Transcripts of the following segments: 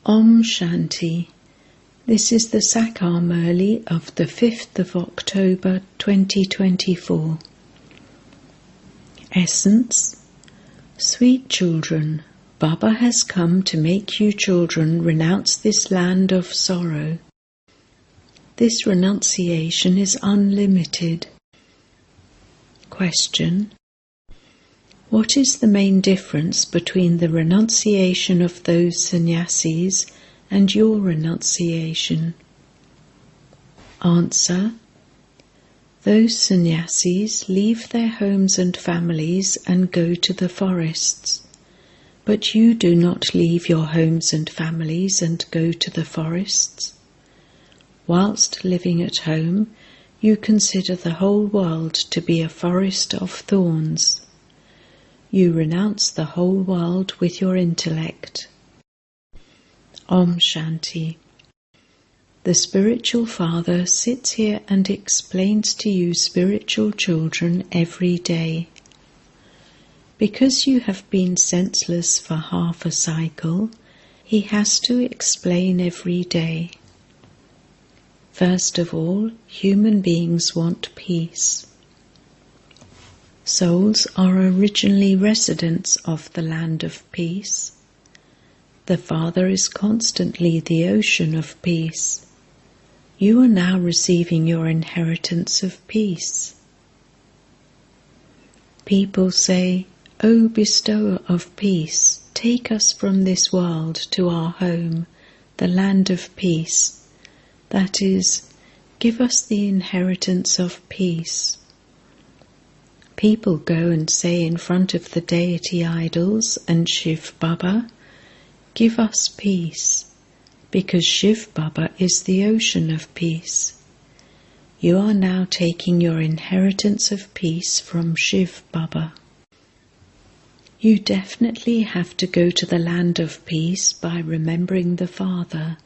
Om Shanti. This is the Sakar Murli of the 5th of October 2024. Essence. Sweet children, Baba has come to make you children renounce this land of sorrow. This renunciation is unlimited. Question. What is the main difference between the renunciation of those sannyasis and your renunciation? Answer. Those sannyasis leave their homes and families and go to the forests, but you do not leave your homes and families and go to the forests. Whilst living at home, you consider the whole world to be a forest of thorns. You renounce the whole world with your intellect. Om Shanti. The spiritual father sits here and explains to you spiritual children every day. Because you have been senseless for half a cycle, he has to explain every day. First of all, human beings want peace. Souls are originally residents of the land of peace. The Father is constantly the ocean of peace. You are now receiving your inheritance of peace. People say, "O bestower of peace, take us from this world to our home, the land of peace. That is, give us the inheritance of peace." People go and say in front of the deity idols and Shiv Baba, "Give us peace," because Shiv Baba is the ocean of peace. You are now taking your inheritance of peace from Shiv Baba. You definitely have to go to the land of peace by remembering the Father.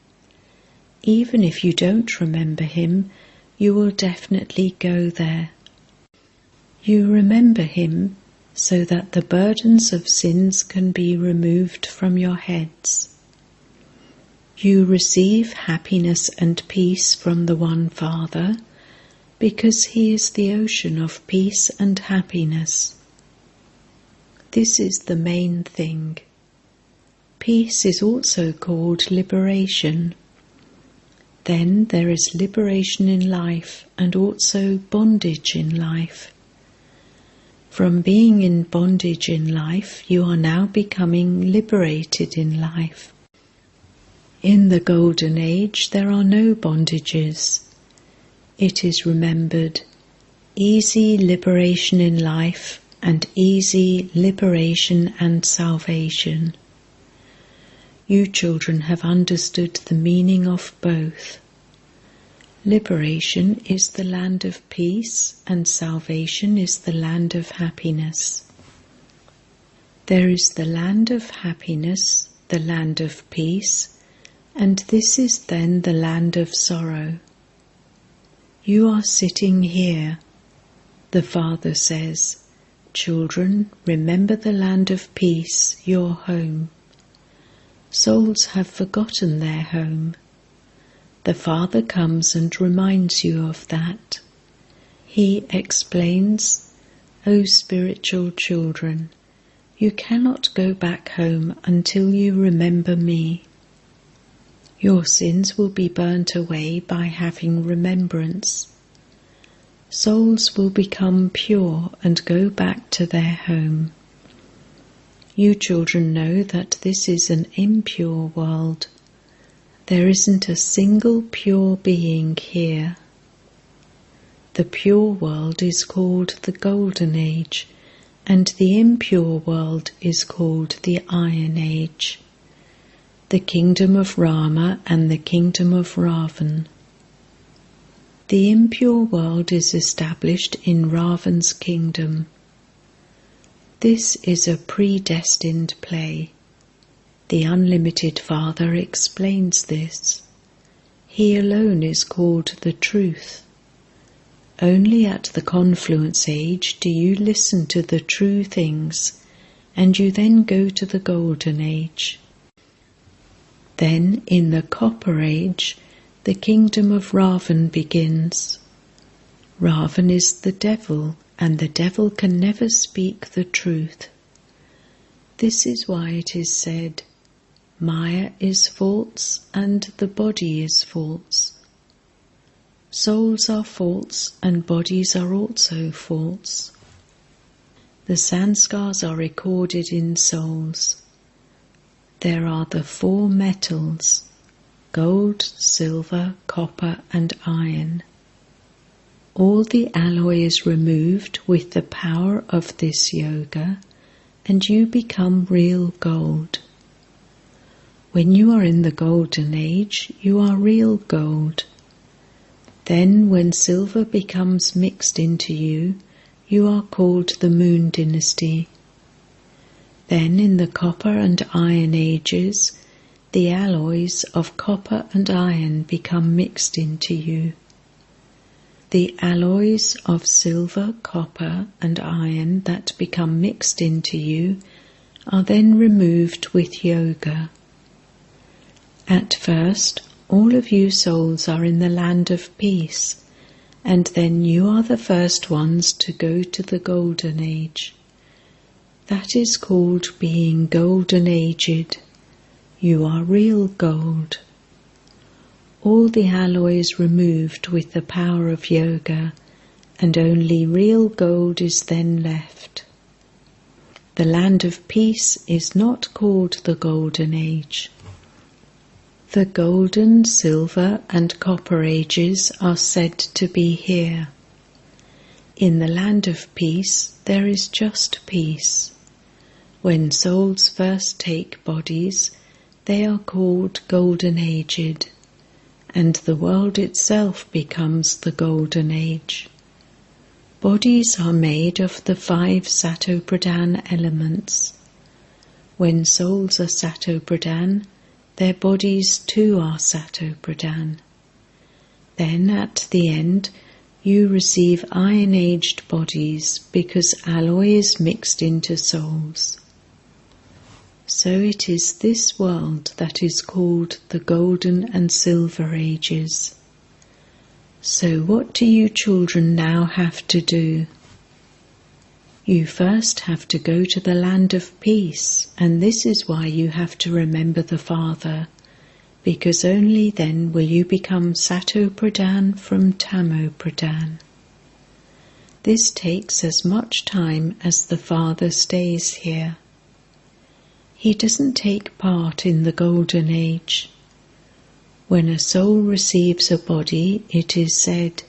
Even if you don't remember him, you will definitely go there. You remember him so that the burdens of sins can be removed from your heads. You receive happiness and peace from the One Father because he is the ocean of peace and happiness. This is the main thing. Peace is also called liberation. Then there is liberation in life and also bondage in life. From being in bondage in life, you are now becoming liberated in life. In the Golden Age, there are no bondages. It is remembered, easy liberation in life and easy liberation and salvation. You children have understood the meaning of both. Liberation is the land of peace and salvation is the land of happiness. There is the land of happiness, the land of peace, and this is then the land of sorrow. You are sitting here. The Father says, "Children, remember the land of peace, your home." Souls have forgotten their home. The Father comes and reminds you of that. He explains, "O spiritual children, you cannot go back home until you remember me. Your sins will be burnt away by having remembrance. Souls will become pure and go back to their home. You children know that this is an impure world. There isn't a single pure being here. The pure world is called the Golden Age, and the impure world is called the Iron Age, the kingdom of Rama and the kingdom of Ravan. The impure world is established in Ravan's kingdom. This is a predestined play. The Unlimited Father explains this. He alone is called the Truth. Only at the confluence age do you listen to the true things, and you then go to the Golden Age. Then in the Copper Age, the kingdom of Ravan begins. Ravan is the devil, and the devil can never speak the truth. This is why it is said, Maya is false and the body is false. Souls are false and bodies are also false. The sanskars are recorded in souls. There are the 4 metals, gold, silver, copper and iron. All the alloy is removed with the power of this yoga, and you become real gold. When you are in the golden age, you are real gold. Then when silver becomes mixed into you, you are called the Moon Dynasty. Then in the copper and iron ages, the alloys of copper and iron become mixed into you. The alloys of silver, copper and iron that become mixed into you are then removed with yoga. At first, all of you souls are in the land of peace, and then you are the first ones to go to the golden age. That is called being golden aged. You are real gold. All the alloys removed with the power of yoga, and only real gold is then left. The land of peace is not called the golden age. The golden, silver and copper ages are said to be here. In the land of peace there is just peace. When souls first take bodies, they are called golden aged, and the world itself becomes the golden age. Bodies are made of the 5 Sattopradhan elements. When souls are Sattopradhan, their bodies too are Sattopradhan. Then at the end, you receive iron-aged bodies because alloy is mixed into souls. So it is this world that is called the Golden and Silver Ages. So what do you children now have to do? You first have to go to the land of peace, and this is why you have to remember the Father, because only then will you become Sattopradhan from Tamopradhan. This takes as much time as the Father stays here. He doesn't take part in the Golden Age. When a soul receives a body, it is said,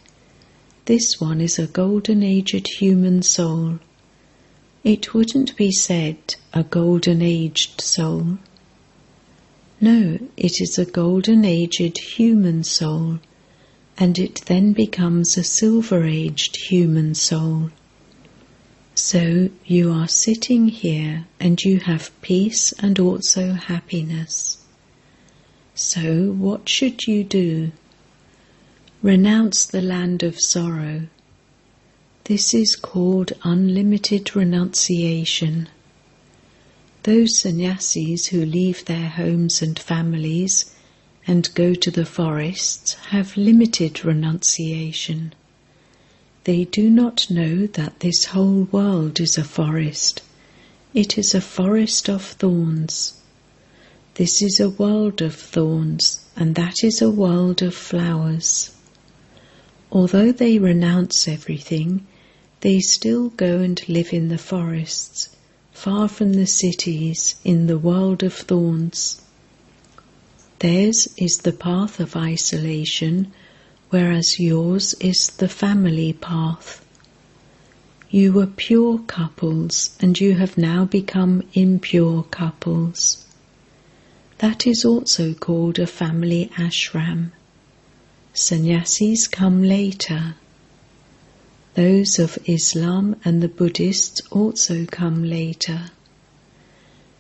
"This one is a golden-aged human soul." It wouldn't be said, "a golden-aged soul." No, it is a golden-aged human soul, and it then becomes a silver-aged human soul. So you are sitting here and you have peace and also happiness. So what should you do? Renounce the land of sorrow. This is called unlimited renunciation. Those sannyasis who leave their homes and families and go to the forests have limited renunciation. They do not know that this whole world is a forest. It is a forest of thorns. This is a world of thorns, and that is a world of flowers. Although they renounce everything, they still go and live in the forests, far from the cities, in the world of thorns. Theirs is the path of isolation, whereas yours is the family path. You were pure couples, and you have now become impure couples. That is also called a family ashram. Sannyasis come later. Those of Islam and the Buddhists also come later.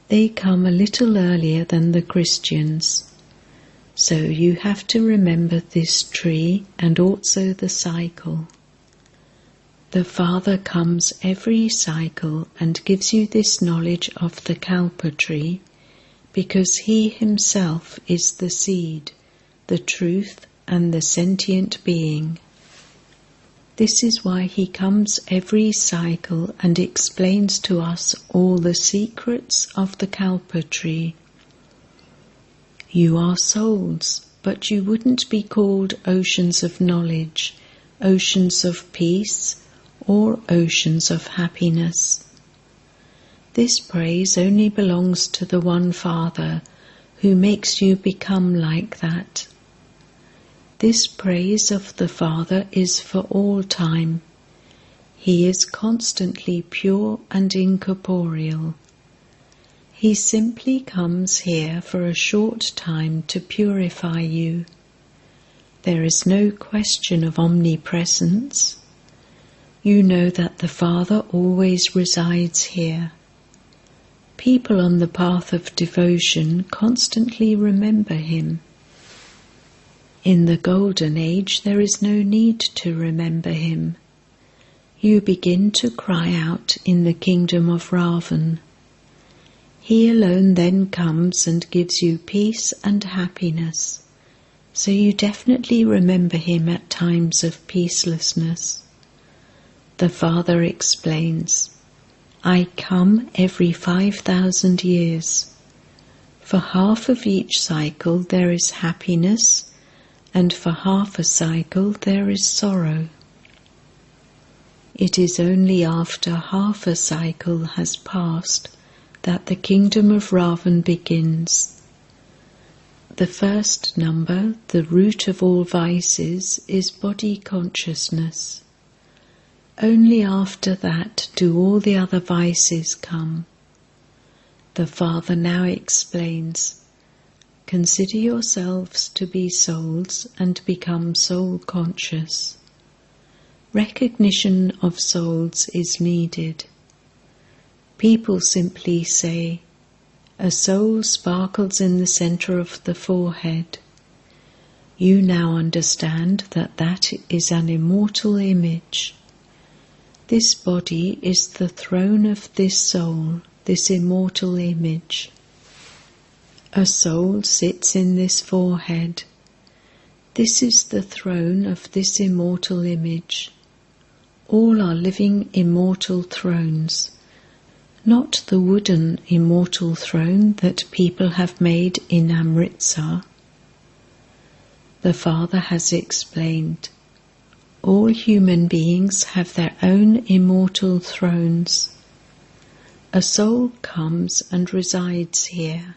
They come a little earlier than the Christians. So you have to remember this tree and also the cycle. The Father comes every cycle and gives you this knowledge of the Kalpa tree, because he himself is the seed, the truth, and the sentient being. This is why he comes every cycle and explains to us all the secrets of the Kalpa tree. You are souls, but you wouldn't be called oceans of knowledge, oceans of peace, or oceans of happiness. This praise only belongs to the one Father, who makes you become like that. This praise of the Father is for all time. He is constantly pure and incorporeal. He simply comes here for a short time to purify you. There is no question of omnipresence. You know that the Father always resides here. People on the path of devotion constantly remember him. In the Golden Age there is no need to remember him. You begin to cry out in the kingdom of Ravan. He alone then comes and gives you peace and happiness, so you definitely remember him at times of peacelessness. The Father explains, I come every 5,000 years. For half of each cycle there is happiness, and for half a cycle there is sorrow. It is only after half a cycle has passed that the kingdom of Ravan begins. The first number, the root of all vices, is body consciousness. Only after that do all the other vices come. The Father now explains, consider yourselves to be souls and become soul conscious. Recognition of souls is needed. People simply say, a soul sparkles in the center of the forehead. You now understand that that is an immortal image. This body is the throne of this soul, this immortal image. A soul sits in this forehead. This is the throne of this immortal image. All are living immortal thrones, not the wooden immortal throne that people have made in Amritsar. The Father has explained, all human beings have their own immortal thrones. A soul comes and resides here.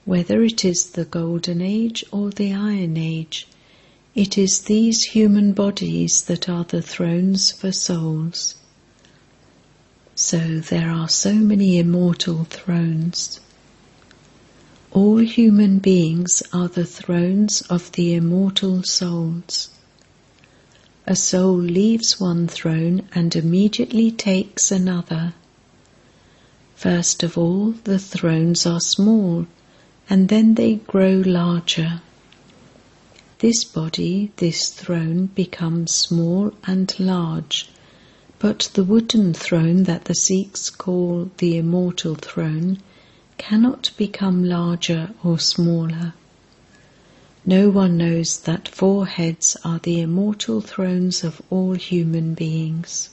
Whether it is the Golden Age or the Iron Age, it is these human bodies that are the thrones for souls. So there are so many immortal thrones. All human beings are the thrones of the immortal souls. A soul leaves one throne and immediately takes another. First of all, the thrones are small, and then they grow larger. This body, this throne, becomes small and large, but the wooden throne that the Sikhs call the immortal throne cannot become larger or smaller. No one knows that 4 heads are the immortal thrones of all human beings.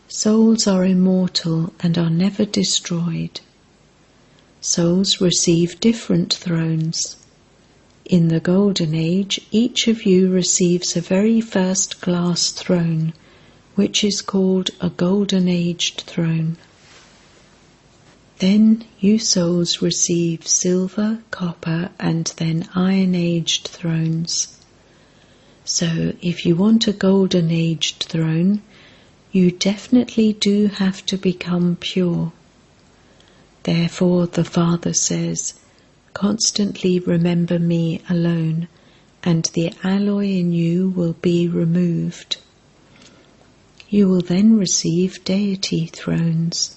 Souls are immortal and are never destroyed. Souls receive different thrones. In the Golden Age, each of you receives a very first-class throne, which is called a golden-aged throne. Then you souls receive silver, copper, and then iron-aged thrones. So if you want a golden-aged throne, you definitely do have to become pure. Therefore the Father says, constantly remember me alone, and the alloy in you will be removed. You will then receive deity thrones.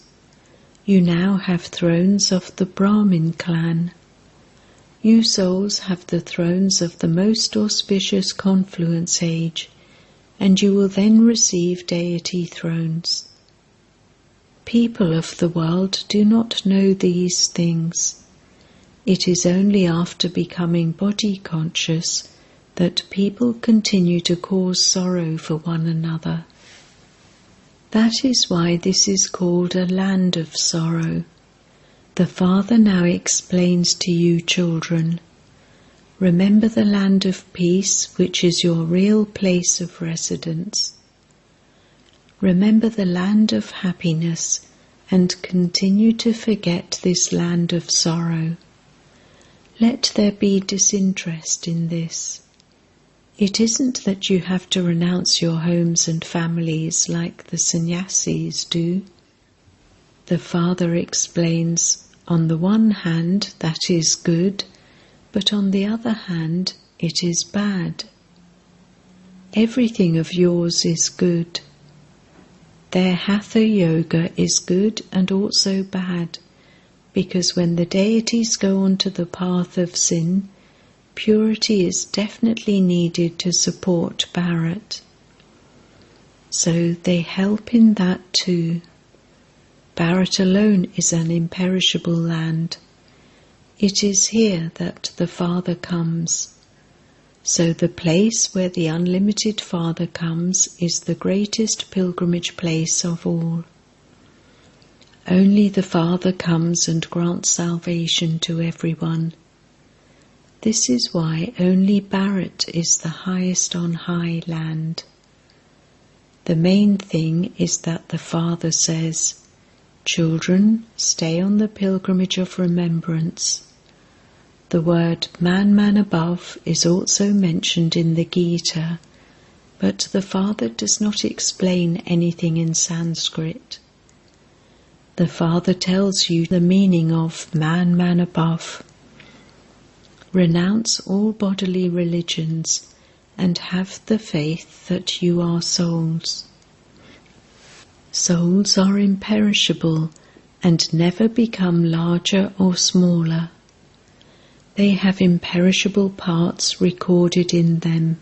You now have thrones of the Brahmin clan. You souls have the thrones of the most auspicious confluence age, and you will then receive deity thrones. people of the world do not know these things. It is only after becoming body conscious that people continue to cause sorrow for one another. That is why this is called a land of sorrow. The Father now explains to you, children. Remember the land of peace, which is your real place of residence. Remember the land of happiness and continue to forget this land of sorrow. Let there be disinterest in this. It isn't that you have to renounce your homes and families like the sannyasis do. The Father explains, on the one hand, that is good, but on the other hand, it is bad. Everything of yours is good. Their Hatha Yoga is good and also bad, because when the deities go onto the path of sin, purity is definitely needed to support Bharat. So they help in that too. Bharat alone is an imperishable land. It is here that the Father comes. So the place where the unlimited Father comes is the greatest pilgrimage place of all. Only the Father comes and grants salvation to everyone. This is why only Bharat is the highest on high land. The main thing is that the Father says, "Children, stay on the pilgrimage of remembrance." The word man above is also mentioned in the Gita, but the Father does not explain anything in Sanskrit. The Father tells you the meaning of man above. Renounce all bodily religions and have the faith that you are souls. Souls are imperishable and never become larger or smaller. They have imperishable parts recorded in them.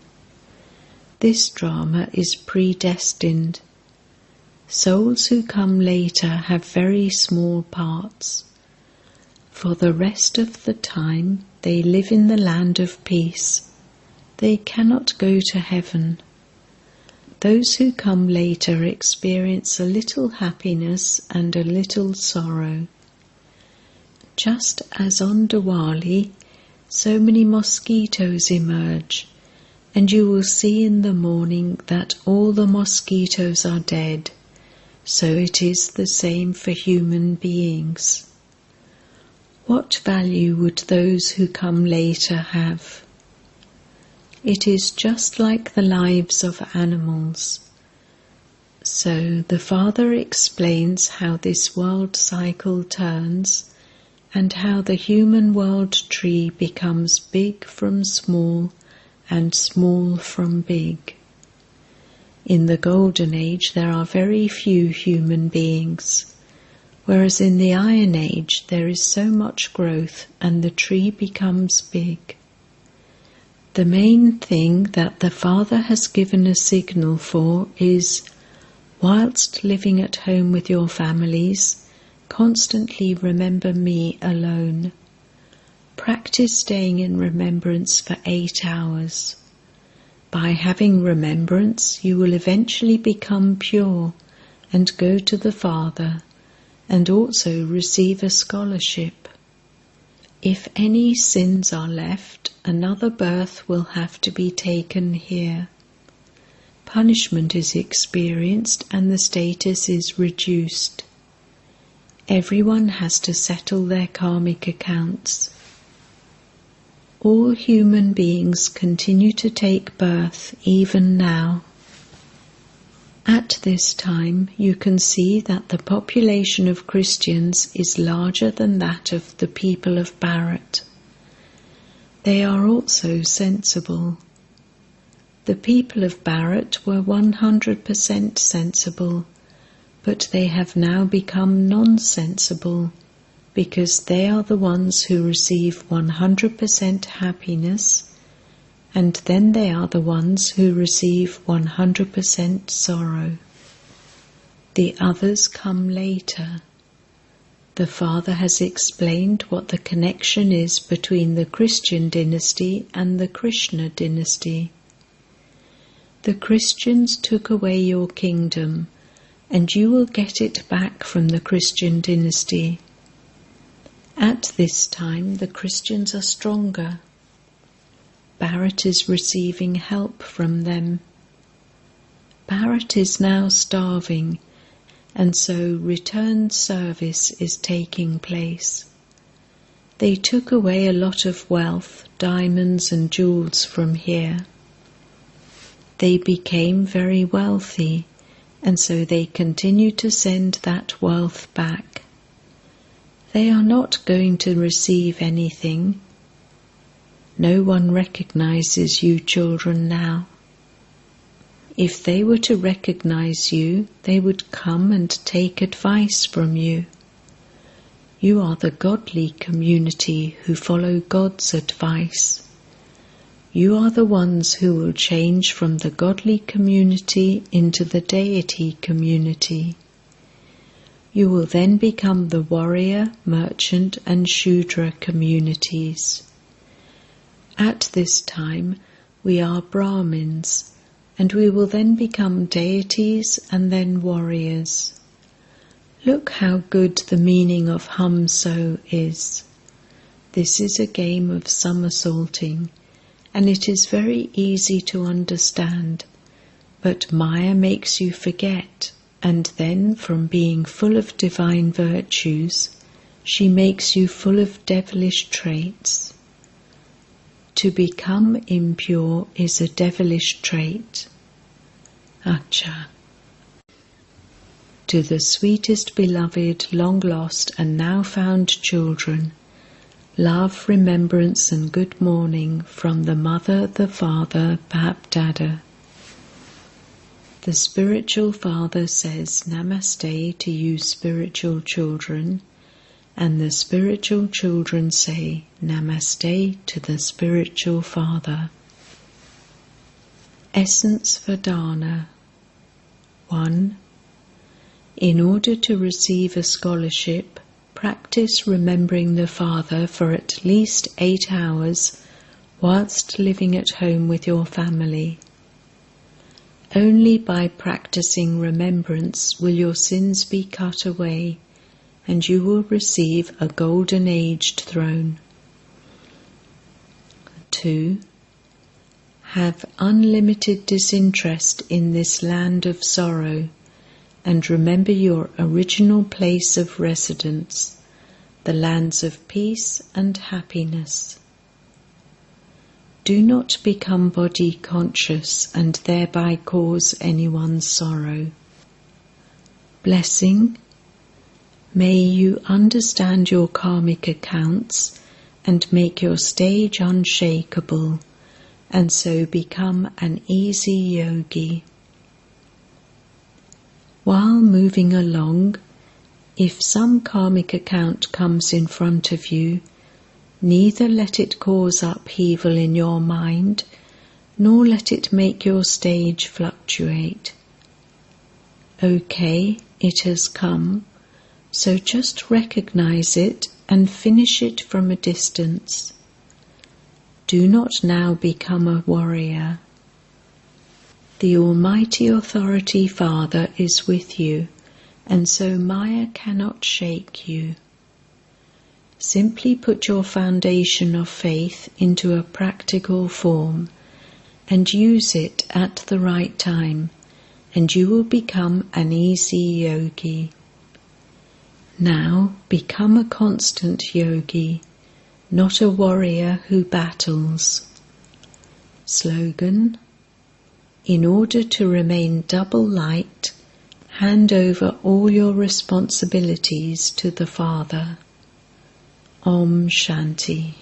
This drama is predestined. Souls who come later have very small parts. For the rest of the time, they live in the land of peace. They cannot go to heaven. Those who come later experience a little happiness and a little sorrow. Just as on Diwali, so many mosquitoes emerge, and you will see in the morning that all the mosquitoes are dead. So it is the same for human beings. What value would those who come later have? It is just like the lives of animals. So the Father explains how this world cycle turns and how the human world tree becomes big from small and small from big. In the Golden Age there are very few human beings, whereas in the Iron Age there is so much growth and the tree becomes big. The main thing that the Father has given a signal for is, whilst living at home with your families, constantly remember me alone. Practice staying in remembrance for 8 hours. By having remembrance, you will eventually become pure and go to the Father, and also receive a scholarship. If any sins are left, another birth will have to be taken here. Punishment is experienced and the status is reduced. Everyone has to settle their karmic accounts. All human beings continue to take birth even now. At this time, you can see that the population of Christians is larger than that of the people of Bharat. They are also sensible. The people of Bharat were 100% sensible, but they have now become non-sensible, because they are the ones who receive 100% happiness, and then they are the ones who receive 100% sorrow. The others come later. The Father has explained what the connection is between the Christian dynasty and the Krishna dynasty. The Christians took away your kingdom, and you will get it back from the Christian dynasty. At this time, the Christians are stronger. Bharat is receiving help from them. Bharat is now starving, and so return service is taking place. They took away a lot of wealth, diamonds and jewels from here. They became very wealthy, and so they continue to send that wealth back. They are not going to receive anything. No one recognizes you children now. If they were to recognize you, they would come and take advice from you. You are the godly community who follow God's advice. You are the ones who will change from the godly community into the deity community. You will then become the warrior, merchant and Shudra communities. At this time, we are Brahmins, and we will then become deities and then warriors. Look how good the meaning of Hum-So is. This is a game of somersaulting, and it is very easy to understand, but Maya makes you forget, and then from being full of divine virtues, she makes you full of devilish traits. To become impure is a devilish trait. Acha. To the sweetest beloved, long lost and now found children, love, remembrance and good morning from the Mother, the Father, Bhap-Dada. The spiritual father says Namaste to you spiritual children, and the spiritual children say Namaste to the spiritual father. Essence for Dana. 1. In order to receive a scholarship, practice remembering the Father for at least 8 hours whilst living at home with your family. Only by practicing remembrance will your sins be cut away, and you will receive a golden-aged throne. 2. Have unlimited disinterest in this land of sorrow, and remember your original place of residence, the lands of peace and happiness. Do not become body conscious and thereby cause anyone's sorrow. Blessing. May you understand your karmic accounts and make your stage unshakable, and so become an easy yogi. While moving along, if some karmic account comes in front of you, neither let it cause upheaval in your mind, nor let it make your stage fluctuate. Okay, it has come, so just recognize it and finish it from a distance. Do not now become a warrior. The Almighty Authority Father is with you, and so Maya cannot shake you. Simply put your foundation of faith into a practical form and use it at the right time, and you will become an easy yogi. Now become a constant yogi, not a warrior who battles. Slogan: in order to remain double light, hand over all your responsibilities to the Father. Om Shanti.